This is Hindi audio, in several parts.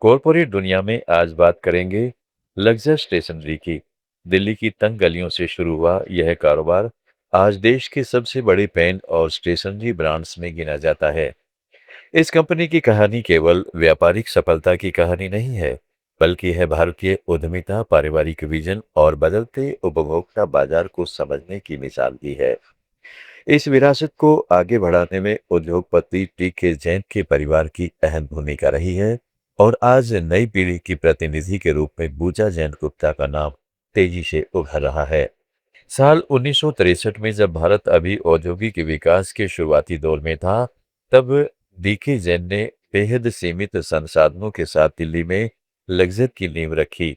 कॉरपोरेट दुनिया में आज बात करेंगे लक्जर स्टेशनरी की। दिल्ली की तंग गलियों से शुरू हुआ यह कारोबार आज देश के सबसे बड़े पेन और स्टेशनरी ब्रांड्स में गिना जाता है। इस कंपनी की कहानी केवल व्यापारिक सफलता की कहानी नहीं है, बल्कि है भारतीय उद्यमिता, पारिवारिक विजन और बदलते उपभोक्ता बाजार को समझने की मिसाल भी है। इस विरासत को आगे बढ़ाने में उद्योगपति टी के जैन के परिवार की अहम भूमिका रही है और आज नई पीढ़ी की प्रतिनिधि के रूप में बूचा जैन गुप्ता का नाम तेजी से उभर रहा है। साल 1963 में जब भारत अभी औद्योगिक विकास के शुरुआती दौर में था, तब डीके जैन ने बेहद सीमित संसाधनों के साथ दिल्ली में लक्जर की नींव रखी।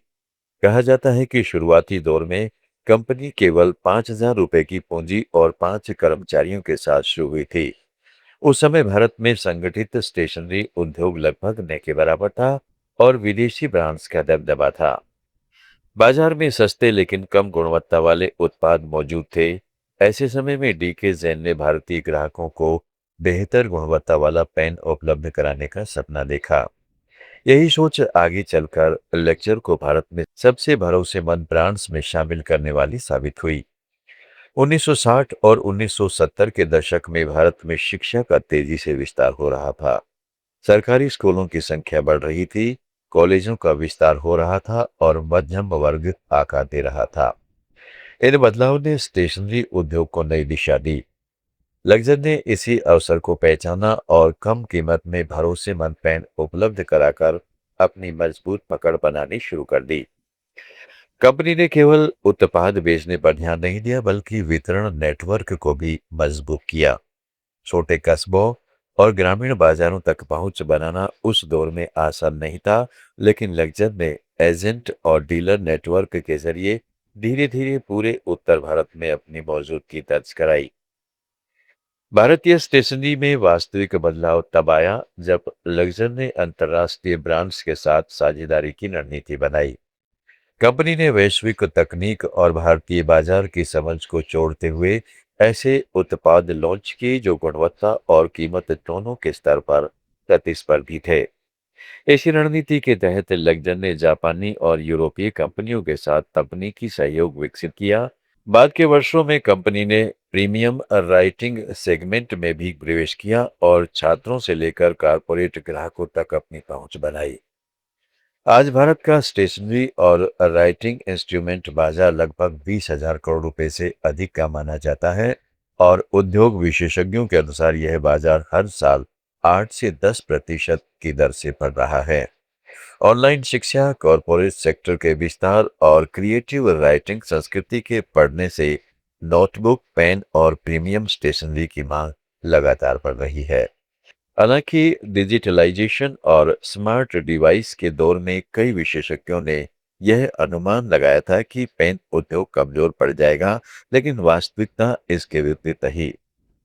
कहा जाता है कि शुरुआती दौर में कंपनी केवल 5,000 रुपए की पूंजी और 5 कर्मचारियों के साथ शुरू हुई थी। उस समय भारत में संगठित स्टेशनरी उद्योग लगभग न के बराबर था और विदेशी ब्रांड्स का दबदबा था। बाजार में सस्ते लेकिन कम गुणवत्ता वाले उत्पाद मौजूद थे। ऐसे समय में डीके जैन ने भारतीय ग्राहकों को बेहतर गुणवत्ता वाला पेन उपलब्ध कराने का सपना देखा। यही सोच आगे चलकर लेक्चर को भारत में सबसे भरोसेमंद ब्रांड्स में शामिल करने वाली साबित हुई। 1960 और 1970 के दशक में भारत में शिक्षा का तेजी से विस्तार हो रहा था। सरकारी स्कूलों की संख्या बढ़ रही थी, कॉलेजों का विस्तार हो रहा था और मध्यम वर्ग आकार दे रहा था। इन बदलावों ने स्टेशनरी उद्योग को नई दिशा दी। लक्जर ने इसी अवसर को पहचाना और कम कीमत में भरोसेमंद पेन उपलब्ध कराकर अपनी मजबूत पकड़ बनानी शुरू कर दी। कंपनी ने केवल उत्पाद बेचने पर ध्यान नहीं दिया, बल्कि वितरण नेटवर्क को भी मजबूत किया। छोटे कस्बों और ग्रामीण बाजारों तक पहुंच बनाना उस दौर में आसान नहीं था, लेकिन लक्जर ने एजेंट और डीलर नेटवर्क के जरिए धीरे धीरे पूरे उत्तर भारत में अपनी मौजूदगी दर्ज कराई। भारतीय स्टेशनरी में वास्तविक बदलाव तब आया जब लक्जर ने अंतर्राष्ट्रीय ब्रांड्स के साथ साझेदारी की रणनीति बनाई। कंपनी ने वैश्विक तकनीक और भारतीय बाजार की समझ को जोड़ते हुए ऐसे उत्पाद लॉन्च किए जो गुणवत्ता और कीमत दोनों के स्तर पर प्रतिस्पर्धी थे। इसी रणनीति के तहत लक्जर ने जापानी और यूरोपीय कंपनियों के साथ तकनीकी सहयोग विकसित किया। बाद के वर्षों में कंपनी ने प्रीमियम राइटिंग सेगमेंट में भी प्रवेश किया और छात्रों से लेकर कारपोरेट ग्राहकों तक अपनी पहुंच बनाई। आज भारत का स्टेशनरी और राइटिंग इंस्ट्रूमेंट बाजार लगभग 20,000 करोड़ रुपए से अधिक का माना जाता है और उद्योग विशेषज्ञों के अनुसार यह बाजार हर साल 8 से 10% की दर से बढ़ रहा है। ऑनलाइन शिक्षा, कॉरपोरेट सेक्टर के विस्तार और क्रिएटिव राइटिंग संस्कृति के बढ़ने से नोटबुक, पेन और प्रीमियम स्टेशनरी की मांग लगातार बढ़ रही है। हालांकि डिजिटलाइजेशन और स्मार्ट डिवाइस के दौर में कई विशेषज्ञों ने यह अनुमान लगाया था कि पेन उद्योग कमजोर पड़ जाएगा, लेकिन वास्तविकता इसके विपरीत रही।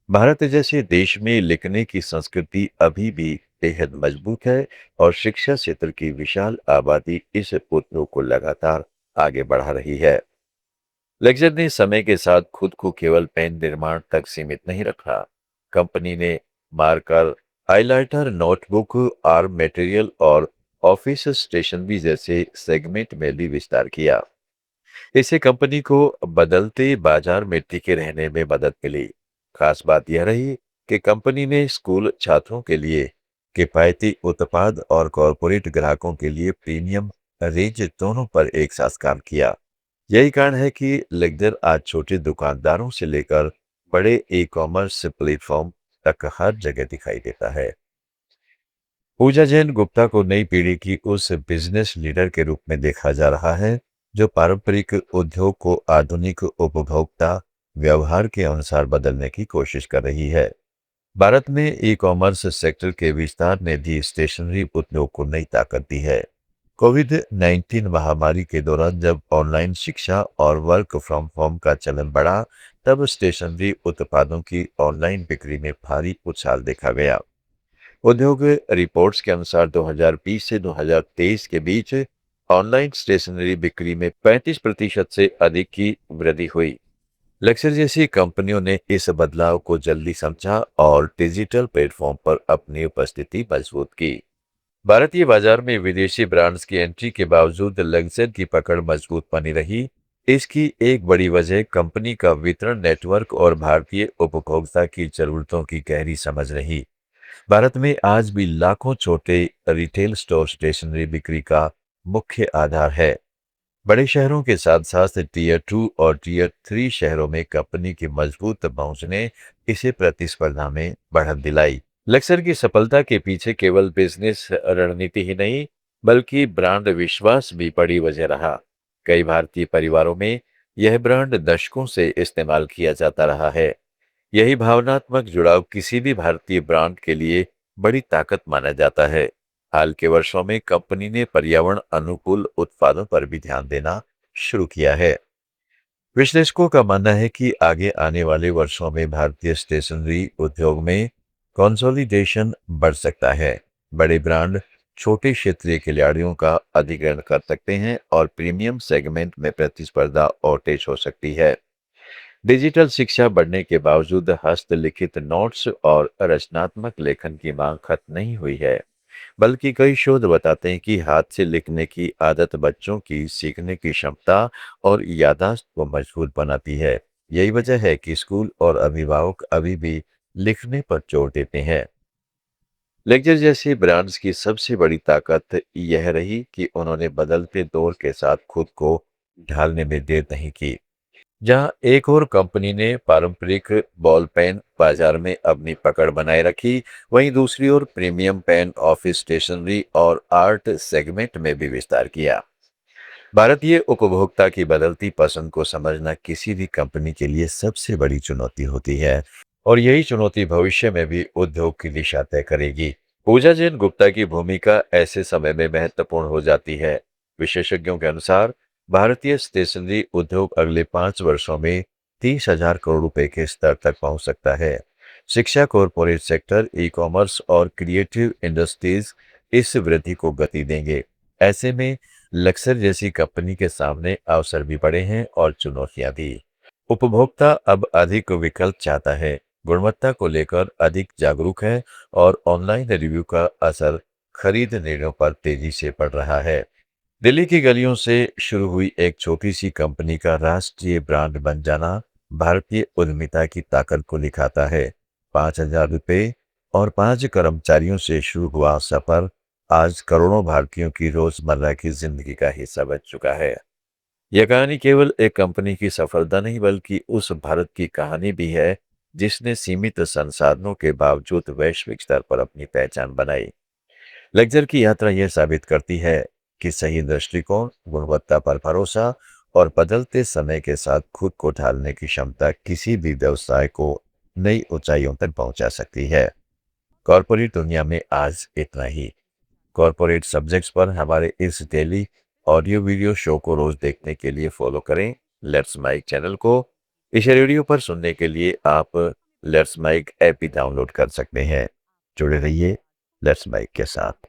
भारत जैसे देश में लिखने की संस्कृति अभी भी बेहद मजबूत है और शिक्षा क्षेत्र की विशाल आबादी इस उद्योग को लगातार आगे बढ़ा रही है। लेक्चर ने समय के साथ खुद को केवल पेन निर्माण तक सीमित नहीं रखा। कंपनी ने marker, highlighter, notebook, arm material और ऑफिस स्टेशनरी जैसे सेगमेंट में भी विस्तार किया। इससे कंपनी को बदलते बाजार में टिके रहने में मदद मिली। खास बात यह रही कि कंपनी ने स्कूल छात्रों के लिए किफायती उत्पाद और कॉरपोरेट ग्राहकों के लिए प्रीमियम रेंज दोनों पर एक साथ काम किया। यही कारण है कि लेक्चर आज छोटे दुकानदारों से लेकर बड़े ई कॉमर्स प्लेटफॉर्म तक हर जगह दिखाई देता है। पूजा जैन गुप्ता को नई पीढ़ी की उस बिजनेस लीडर के रूप में देखा जा रहा है जो पारंपरिक उद्योग को आधुनिक उपभोक्ता व्यवहार के अनुसार बदलने की कोशिश कर रही है। भारत में ई कॉमर्स सेक्टर के विस्तार ने भी स्टेशनरी उद्योग को नई ताकत दी है। कोविड-19 महामारी के दौरान जब ऑनलाइन शिक्षा और वर्क फ्रॉम होम का चलन बढ़ा, तब स्टेशनरी उत्पादों की ऑनलाइन बिक्री में भारी उछाल देखा गया। उद्योग रिपोर्ट्स के अनुसार 2020 से 2023 के बीच ऑनलाइन स्टेशनरी बिक्री में 35% से अधिक की वृद्धि हुई। लेक्चर जैसी कंपनियों ने इस बदलाव को जल्दी समझा और डिजिटल प्लेटफॉर्म पर अपनी उपस्थिति मजबूत की। भारतीय बाजार में विदेशी ब्रांड्स की एंट्री के बावजूद लक्जर की पकड़ मजबूत बनी रही। इसकी एक बड़ी वजह कंपनी का वितरण नेटवर्क और भारतीय उपभोक्ता की जरूरतों की गहरी समझ रही। भारत में आज भी लाखों छोटे रिटेल स्टोर स्टेशनरी बिक्री का मुख्य आधार है। बड़े शहरों के साथ साथ टीयर 2 और टीयर 3 शहरों में कंपनी की मजबूत पहुंच ने इसे प्रतिस्पर्धा में बढ़त दिलाई। लक्सर की सफलता के पीछे केवल बिजनेस रणनीति ही नहीं, बल्कि ब्रांड विश्वास भी बड़ी वजह रहा। कई भारतीय परिवारों में यह ब्रांड दशकों से इस्तेमाल किया जाता रहा है। यही भावनात्मक जुड़ाव किसी भी भारतीय ब्रांड के लिए बड़ी ताकत माना जाता है। हाल के वर्षों में कंपनी ने पर्यावरण अनुकूल उत्पादों पर भी ध्यान देना शुरू किया है। विश्लेषकों का मानना है कि आगे आने वाले वर्षों में भारतीय स्टेशनरी उद्योग में कंसोलिडेशन बढ़ सकता है। बड़े ब्रांड छोटे क्षेत्रीय खिलाड़ियों का अधिग्रहण कर सकते हैं और प्रीमियम सेगमेंट में प्रतिस्पर्धा और तेज हो सकती है। डिजिटल शिक्षा बढ़ने के बावजूद हस्तलिखित नोट्स और रचनात्मक लेखन की मांग खत्म नहीं हुई है। बल्कि कई शोध बताते हैं कि हाथ से लिखने की आदत बच्चों की सीखने की क्षमता और याददाश्त को मजबूत बनाती है। यही वजह है कि स्कूल और अभिभावक अभी भी लिखने पर जोर देते हैं। लेक्चर जैसे ब्रांड्स की सबसे बड़ी ताकत यह रही कि उन्होंने बदलते दौर के साथ खुद को ढालने में देर नहीं की। जहां एक और कंपनी ने पारंपरिक बॉल पेन बाजार में अपनी पकड़ बनाए रखी, वहीं दूसरी ओर प्रीमियम पेन ऑफिस स्टेशनरी और आर्ट सेगमेंट में भी विस्तार किया। भारतीय उपभोक्ता की बदलती पसंद को समझना किसी भी कंपनी के लिए सबसे बड़ी चुनौती होती है, और यही चुनौती भविष्य में भी उद्योग की दिशा तय करेगी। पूजा जैन गुप्ता की भूमिका ऐसे समय में महत्वपूर्ण हो जाती है। विशेषज्ञों के अनुसार भारतीय स्टेशनरी उद्योग अगले 5 वर्षों में 30,000 करोड़ रुपए के स्तर तक पहुंच सकता है। शिक्षा, कॉरपोरेट सेक्टर, ई कॉमर्स और क्रिएटिव इंडस्ट्रीज इस वृद्धि को गति देंगे। ऐसे में लक्सर जैसी कंपनी के सामने अवसर भी बड़े हैं और चुनौतियां भी। उपभोक्ता अब अधिक विकल्प चाहता है, गुणवत्ता को लेकर अधिक जागरूक है और ऑनलाइन रिव्यू का असर खरीद निर्णयों पर तेजी से पड़ रहा है। दिल्ली की गलियों से शुरू हुई एक छोटी सी कंपनी का राष्ट्रीय ब्रांड बन जाना भारतीय उद्यमिता की ताकत को दिखाता है। 5,000 रुपये और 5 कर्मचारियों से शुरू हुआ सफर आज करोड़ों भारतीयों की रोजमर्रा की जिंदगी का हिस्सा बन चुका है। यह कहानी केवल एक कंपनी की सफलता नहीं, बल्कि उस भारत की कहानी भी है जिसने सीमित संसाधनों के बावजूद वैश्विक स्तर पर अपनी पहचान बनाई। लेक्चर की यात्रा यह साबित करती है कि सही दृष्टिकोण, गुणवत्ता पर भरोसा और बदलते समय के साथ खुद को ढालने की क्षमता किसी भी व्यवसाय को नई ऊंचाइयों तक पहुंचा सकती है। कॉर्पोरेट दुनिया में आज इतना ही। कॉर्पोरेट सब्जेक्ट्स पर हमारे इस डेली ऑडियो वीडियो शो को रोज देखने के लिए फॉलो करें लेट्स माइक चैनल को। इस रेडियो पर सुनने के लिए आप लेट्स माइक ऐप भी डाउनलोड कर सकते हैं। जुड़े रहिए लेट्स माइक के साथ।